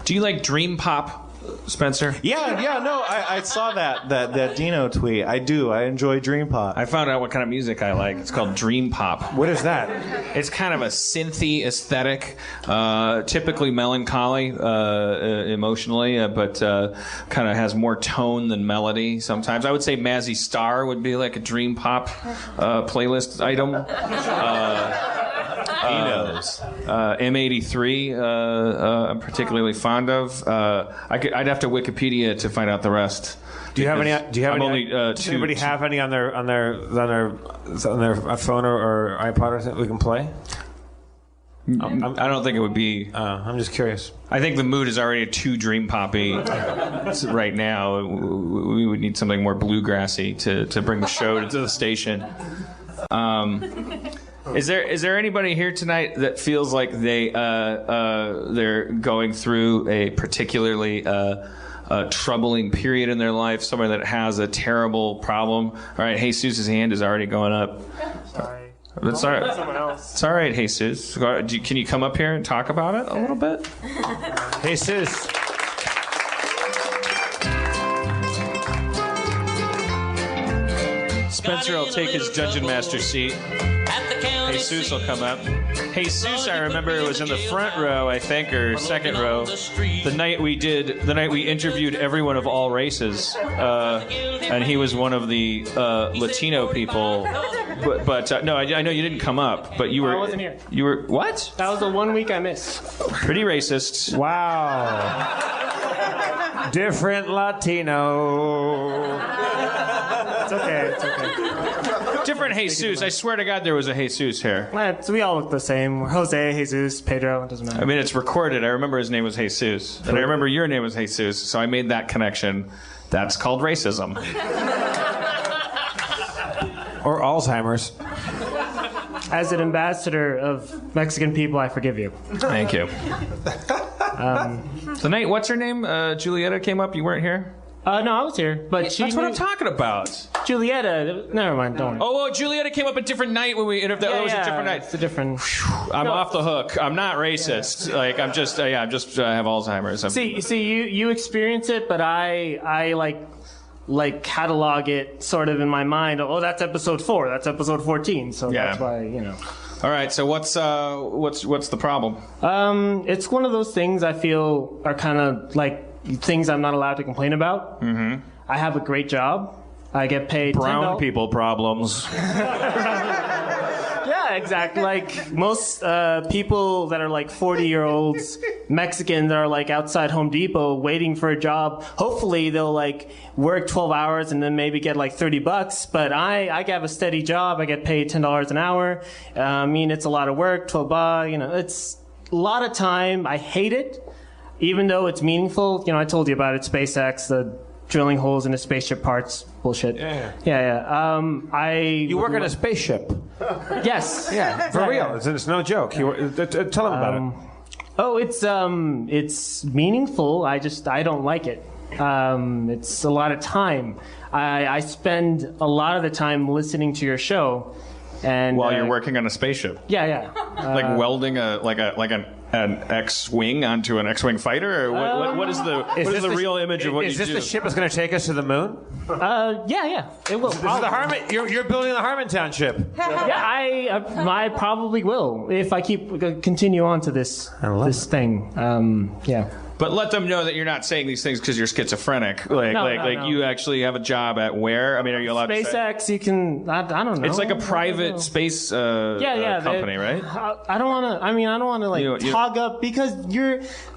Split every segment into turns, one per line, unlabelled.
Do you like dream pop, Spencer?
Yeah, no, I saw that Dino tweet. I do. I enjoy dream pop.
I found out what kind of music I like. It's called dream pop.
What is that?
It's kind of a synthy aesthetic, typically melancholy emotionally, but kind of has more tone than melody sometimes. I would say Mazzy Star would be like a dream pop playlist item.
He knows.
M83, I'm particularly fond of. I'd have to Wikipedia to find out the rest.
Do you have any?
Does
anybody have any on their phone or iPod or something we can play?
I don't think it would be.
I'm just curious.
I think the mood is already too dream poppy right now. We would need something more bluegrassy to bring the show to the station. Is there anybody here tonight that feels like they're going through a particularly troubling period in their life? Someone that has a terrible problem. All right, Jesus' hand is already going up.
Sorry.
It's all right. It's all right, Jesus. Can you come up here and talk about it a little bit?
Jesus.
Spencer will take his Dungeon Master seat. Jesus will come up. Jesus, I remember, was in the front row, I think, or second row, the night we interviewed everyone of all races, and he was one of the Latino people. But no, I know you didn't come up, but you were.
I wasn't here.
You were what?
That was the 1 week I missed.
Pretty racist.
Wow. Different Latino.
It's okay.
Different Jesus. I swear to God, there was a Jesus here.
So we all look the same. Jose, Jesus, Pedro. It doesn't matter.
I mean, it's recorded. I remember his name was Jesus, and I remember your name was Jesus. So I made that connection. That's called racism.
Or Alzheimer's.
As an ambassador of Mexican people, I forgive you.
Thank you. Tonight, what's her name? Julieta came up. You weren't here?
No, I was here, but
that's what I'm talking about.
Julieta, never mind, don't worry.
Oh, Julieta came up a different night when we interviewed. That was a different night.
It's a different.
I'm off the hook. I'm not racist. Yeah. Like I'm just, I have Alzheimer's.
See, you experience it, but I like catalog it sort of in my mind. Oh, that's episode 4. That's episode 14. So that's why,
All right. So what's the problem?
It's one of those things I feel are kind of like things I'm not allowed to complain about.
Mm-hmm.
I have a great job. I get paid
brown people problems.
Yeah, exactly. Like most people that are like 40-year-olds, Mexicans that are like outside Home Depot waiting for a job. Hopefully they'll like work 12 hours and then maybe get like $30. But I have a steady job. I get paid $10 an hour. I mean, it's a lot of work, 12 it's a lot of time. I hate it, even though it's meaningful. I told you about it, SpaceX, the drilling holes into spaceship parts. Bullshit. Yeah.
You work on a spaceship.
Yes.
Yeah, for real. It's no joke. Tell them about it.
Oh, it's meaningful. I don't like it. It's a lot of time. I spend a lot of the time listening to your show, and
while you're working on a spaceship.
Yeah.
Like welding an X-wing onto an X-wing fighter, or what is the real image of what you do?
Is this the ship that's going to take us to the moon?
Yeah, it will.
This is you're building the Harmontown ship.
Yeah, I probably will if I continue on to this thing. Yeah.
But let them know that you're not saying these things because you're schizophrenic. No. You actually have a job at where? I mean, are you allowed
SpaceX,
to say?
you can, I don't know.
It's like a private space company, right?
I don't want to, talk up because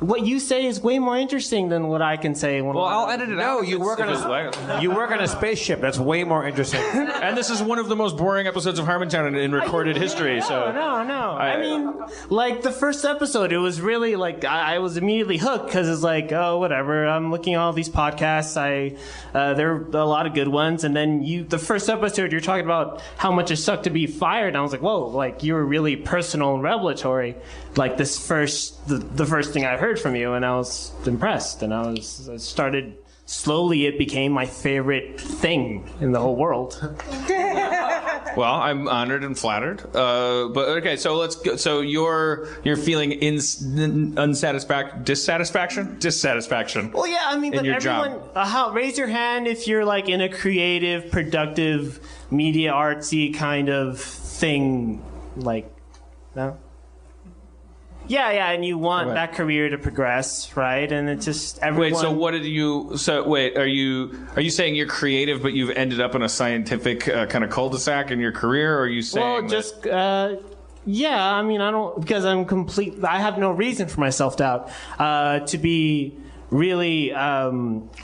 what you say is way more interesting than what I can say.
I'll edit it out.
You work on a spaceship. That's way more interesting.
And this is one of the most boring episodes of Harmontown in recorded history. So
No. I mean, like the first episode, it was really like I was immediately hooked. Because it's like, oh, whatever. I'm looking at all these podcasts. There are a lot of good ones. And then the first episode, you're talking about how much it sucked to be fired. And I was like, whoa, like you were really personal and revelatory. Like the first thing I heard from you, and I was impressed. And I slowly it became my favorite thing in the whole world.
Well, I'm honored and flattered. But okay, so let's go. So you're feeling dissatisfaction.
Well, yeah, I mean, but
your
everyone,
job.
raise your hand if you're like in a creative, productive, media artsy kind of thing, like, no? Yeah, and you want that career to progress, right? And it's just everyone.
Wait, so what did you? So wait, are you saying you're creative, but you've ended up in a scientific kind of cul-de-sac in your career? Or are you saying?
Well, yeah. I mean, I don't because I'm complete. I have no reason for my self-doubt to be really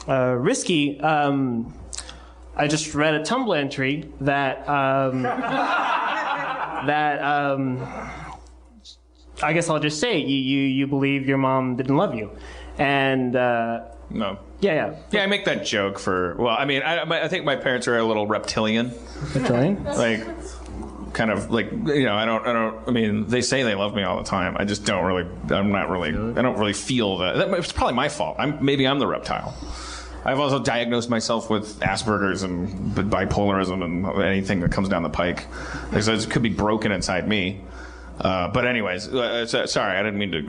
risky. I just read a Tumblr entry that I guess I'll just say you believe your mom didn't love you, and
No.
Yeah.
I make that joke for. Well, I mean, I think my parents are a little reptilian.
Reptilian?
Like, kind of like, you know, I don't. I mean, they say they love me all the time. I just don't really. I'm not really. I don't really feel that. It's probably my fault. Maybe I'm the reptile. I've also diagnosed myself with Asperger's and bipolarism and anything that comes down the pike. Like, so it could be broken inside me. But anyways, sorry, I didn't mean to.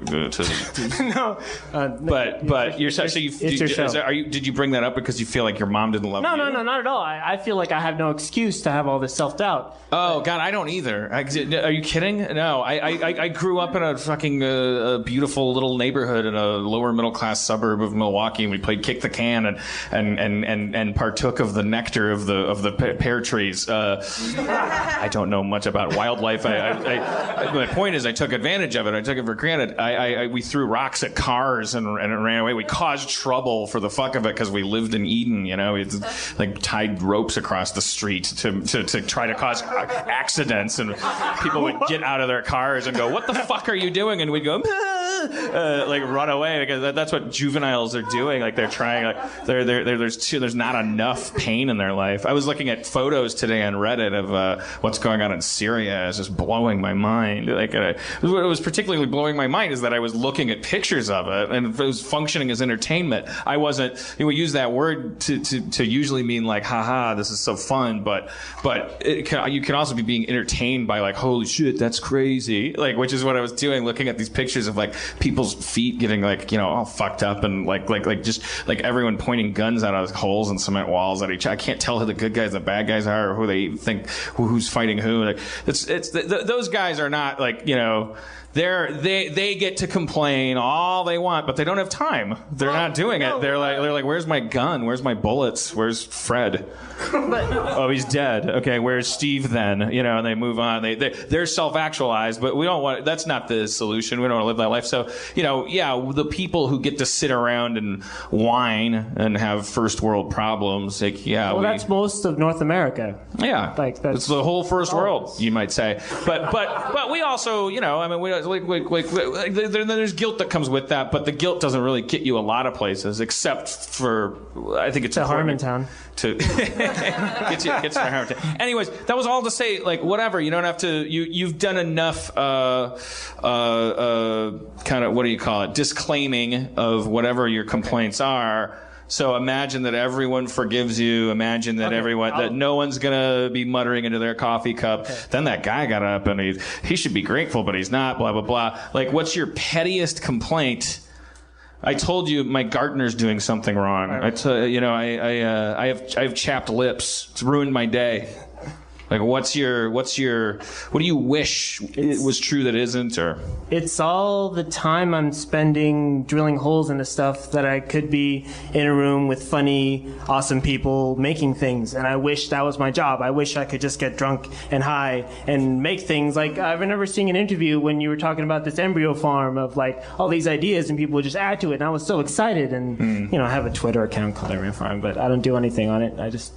No,
but you're so you.
It's your show.
Did you bring that up because you feel like your mom didn't love you?
No, not at all. I feel like I have no excuse to have all this self-doubt.
Oh God, I don't either. Are you kidding? No, I grew up in a fucking beautiful little neighborhood in a lower middle class suburb of Milwaukee, and we played kick the can and partook of the nectar of the pear trees. I don't know much about wildlife. My point is, I took advantage of it. I took it for granted. We threw rocks at cars and it ran away. We caused trouble for the fuck of it because we lived in Eden. You know, we like tied ropes across the street to try to cause accidents, and people would get out of their cars and go, "What the fuck are you doing?" And we'd go, like run away, because that's what juveniles are doing. Like they're trying. Like there's not enough pain in their life. I was looking at photos today on Reddit of what's going on in Syria. It's just blowing my mind. Like what was particularly blowing my mind is that I was looking at pictures of it, and it was functioning as entertainment. I wasn't. We use that word to usually mean like, haha, this is so fun, but you can also be being entertained by like, holy shit, that's crazy. Like, which is what I was doing, looking at these pictures of like people's feet getting like, you know, all fucked up, and like just like everyone pointing guns out of holes in cement walls at each other. I can't tell who the good guys, the bad guys are, or who they think who's fighting who. Like those guys are not like, you know, they get to complain all they want, but they don't have time. They're not doing it. They're like, where's my gun? Where's my bullets? Where's Fred? Oh, he's dead. Okay, where's Steve then? You know, and they move on. They're self-actualized, but we don't want. That's not the solution. We don't want to live that life. So, you know, yeah, the people who get to sit around and whine and have first world problems, like, yeah.
Well, that's most of North America.
Yeah,
like
it's the whole first world, you might say. But we also, you know, I mean, there's guilt that comes with that, but the guilt doesn't really get you a lot of places, except for, I think it's
Harmontown.
To gets you to Harmontown. Anyways, that was all to say, like, whatever. You don't have to. You've done enough. Kind of, what do you call it? Disclaiming of whatever your complaints are. So imagine that everyone forgives you. Imagine that that no one's gonna be muttering into their coffee cup. Okay. Then that guy got up and he should be grateful, but he's not. Blah blah blah. Like, what's your pettiest complaint? I told you my gardener's doing something wrong. I have chapped lips. It's ruined my day. Like, what do you wish it was true that isn't? Or
it's all the time I'm spending drilling holes into stuff that I could be in a room with funny, awesome people making things, and I wish that was my job. I wish I could just get drunk and high and make things. Like, I remember seeing an interview when you were talking about this embryo farm of like all these ideas, and people would just add to it, and I was so excited. And you know, I have a Twitter account called Embryo Farm, but I don't do anything on it. I just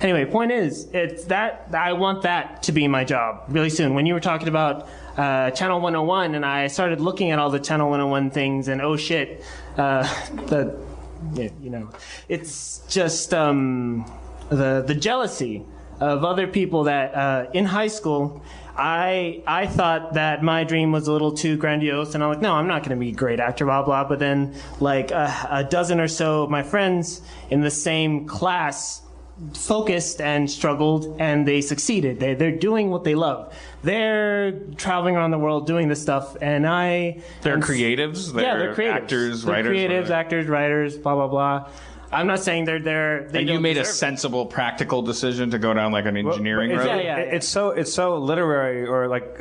anyway, point is, it's that I want that to be my job really soon. When you were talking about Channel 101, and I started looking at all the Channel 101 things, and oh shit, it's just the jealousy of other people that in high school. I thought that my dream was a little too grandiose, and I'm like, no, I'm not going to be a great actor, blah, blah. But then, like, a dozen or so of my friends in the same class focused and struggled, and they succeeded. They're doing what they love. They're traveling around the world doing this stuff, and
They're creatives.
they're creatives.
Actors,
they're
writers.
creatives,
whatever.
actors, writers, blah blah blah. I'm not saying they
And you made a
deserve it.
sensible, practical decision to go down like an engineering road.
It's so literary, or like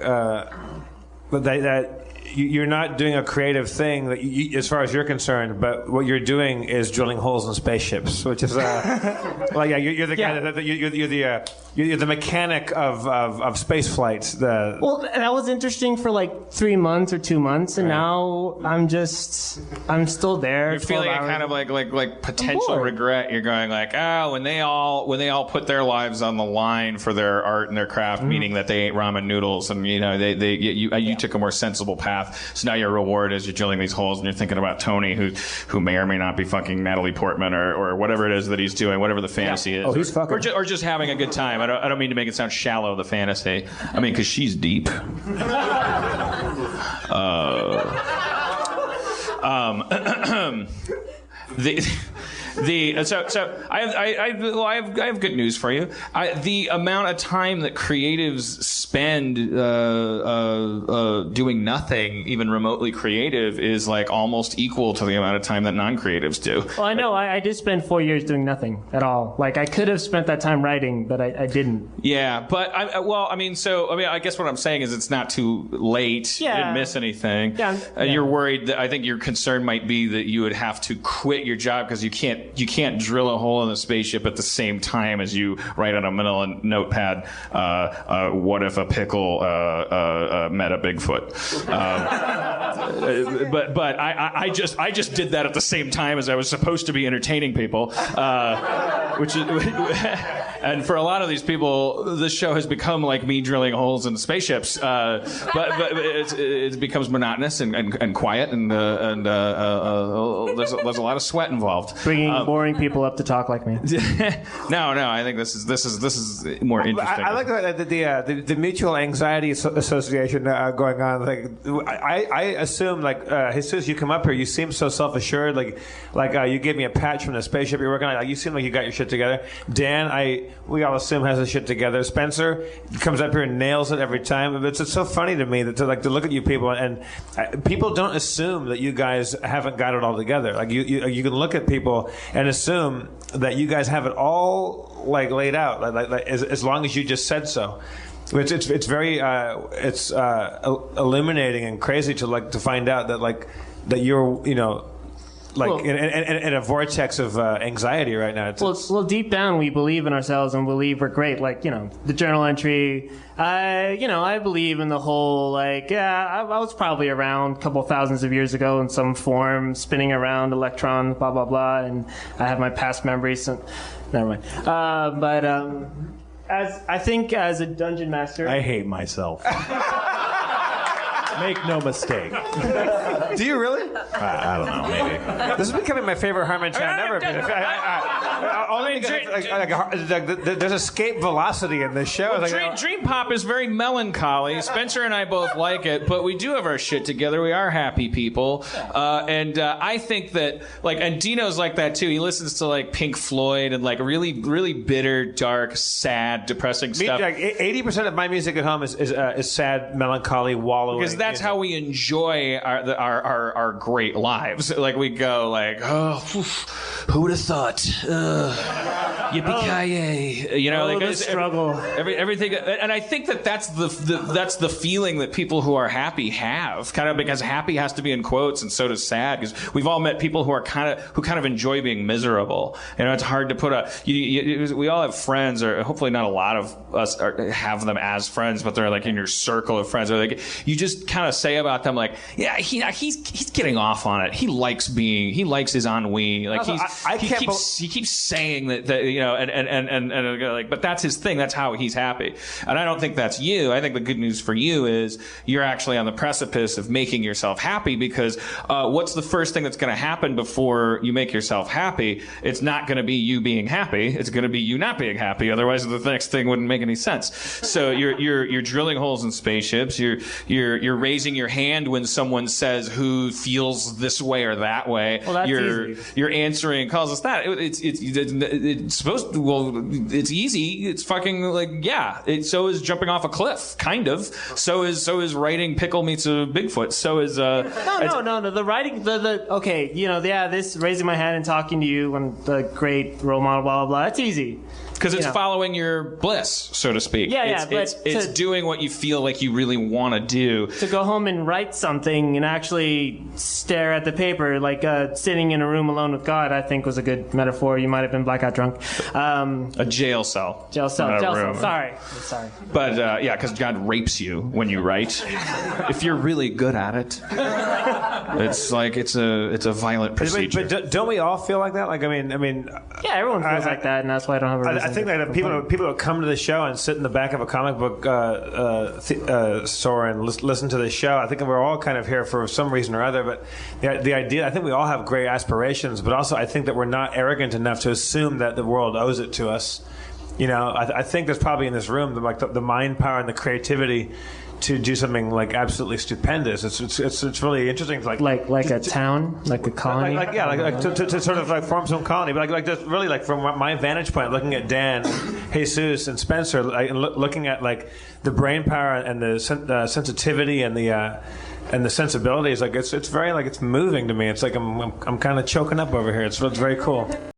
that you're not doing a creative thing that as far as you're concerned, but what you're doing is drilling holes in spaceships, which is you're the guy that you're the mechanic of space flights.
Well, that was interesting for like 3 months or 2 months, and now I'm still there.
You're feeling a kind of like potential regret. You're going like, when they all put their lives on the line for their art and their craft, meaning that they ate ramen noodles, and you took a more sensible path. So now your reward is you're drilling these holes, and you're thinking about Tony, who may or may not be fucking Natalie Portman or whatever it is that he's doing, whatever the fantasy is.
Oh, he's fucking.
Or just having a good time. I don't mean to make it sound shallow, the fantasy. I mean, because she's deep. So I have good news for you. The amount of time that creatives spend doing nothing, even remotely creative, is like almost equal to the amount of time that non-creatives do.
Well, I know. I did spend 4 years doing nothing at all. Like, I could have spent that time writing, but I didn't.
Yeah, but I guess what I'm saying is it's not too late.
Yeah.
You didn't miss anything.
Yeah.
You're worried that I think your concern might be that you would have to quit your job because you can't drill a hole in the spaceship at the same time as you write on a manila notepad, what if a pickle met a Bigfoot? But I just did that at the same time as I was supposed to be entertaining people, which is, and for a lot of these people, this show has become like me drilling holes in spaceships. But it becomes monotonous and quiet, and there's a lot of sweat involved.
Bringing boring people up to talk like me.
No, I think this is more interesting.
I like the mutual anxiety association going on. Like, I assume, like, Jesus, you come up here, you seem so self-assured. Like you gave me a patch from the spaceship you're working on. Like, you seem like you got your shit together. Dan, we all assume has his shit together. Spencer comes up here and nails it every time. It's so funny to me to look at you people, and people don't assume that you guys haven't got it all together. Like, you can look at people and assume that you guys have it all like laid out, like as long as you just said so. It's very illuminating and crazy to find out that you're in a vortex of anxiety right now.
Well, deep down we believe in ourselves and believe we're great. Like, the journal entry. I believe in the whole, I was probably around a couple thousands of years ago in some form, spinning around electrons, blah, blah, blah, and I have my past memories. So, never mind. As a dungeon master...
I hate myself. Make no mistake. Do you really? I don't know, maybe. This is becoming my favorite Harmontown ever. There's escape velocity in this show.
Dream Pop is very melancholy. Spencer and I both like it, but we do have our shit together. We are happy people. And I think that, and Dino's like that too. He listens to, Pink Floyd and, really, really bitter, dark, sad, depressing stuff.
80% of my music at home is sad, melancholy, wallowing.
Because that's how we enjoy our great lives. We go who would have thought? Yippee-ki-yay!
The struggle.
Everything, and I think that's the feeling that people who are happy have, kind of, because happy has to be in quotes, and so does sad. Because we've all met people who kind of enjoy being miserable. It's hard to put we all have friends, or hopefully not a lot of us have them as friends, but they're in your circle of friends. Or you just kind of say about them, he's getting off on it. He likes his ennui. He keeps saying that but that's his thing. That's how he's happy. And I don't think that's you. I think the good news for you is you're actually on the precipice of making yourself happy, because what's the first thing that's going to happen before you make yourself happy? It's not going to be you being happy. It's going to be you not being happy. Otherwise, the next thing wouldn't make any sense. So you're drilling holes in spaceships. You're raising your hand when someone says who feels calls this way or that way.
Well, that's easy.
You're answering calls. It's that. It's supposed to, well, it's easy. It's fucking like, yeah. So is jumping off a cliff, kind of. So is writing Pickle Meets a Bigfoot. So is
No. The writing, okay, this raising my hand and talking to you and the great role model, blah blah blah. That's easy.
Because it's following your bliss, so to speak.
Yeah,
it's doing what you feel like you really want to do.
To go home and write something and actually stare at the paper, like sitting in a room alone with God, I think was a good metaphor. You might have been blackout drunk.
A jail cell.
Jail cell. Sorry.
But because God rapes you when you write. If you're really good at it, it's like it's a violent procedure.
But don't we all feel like that? Like, I mean.
Yeah, everyone feels like that, and that's why I don't have a reason.
I think that people who come to the show and sit in the back of a comic book store and listen to the show, I think we're all kind of here for some reason or other. But the idea, I think we all have great aspirations, but also I think that we're not arrogant enough to assume that the world owes it to us. I think there's probably in this room the mind power and the creativity to do something like absolutely stupendous. It's really interesting. Like
a town, like a colony.
To sort of like form some colony. But like just really like from my vantage point, looking at Dan, Jesus, and Spencer, looking at like the brain power and the sensitivity and the sensibilities. Like it's very like it's moving to me. It's like I'm kind of choking up over here. It's very cool.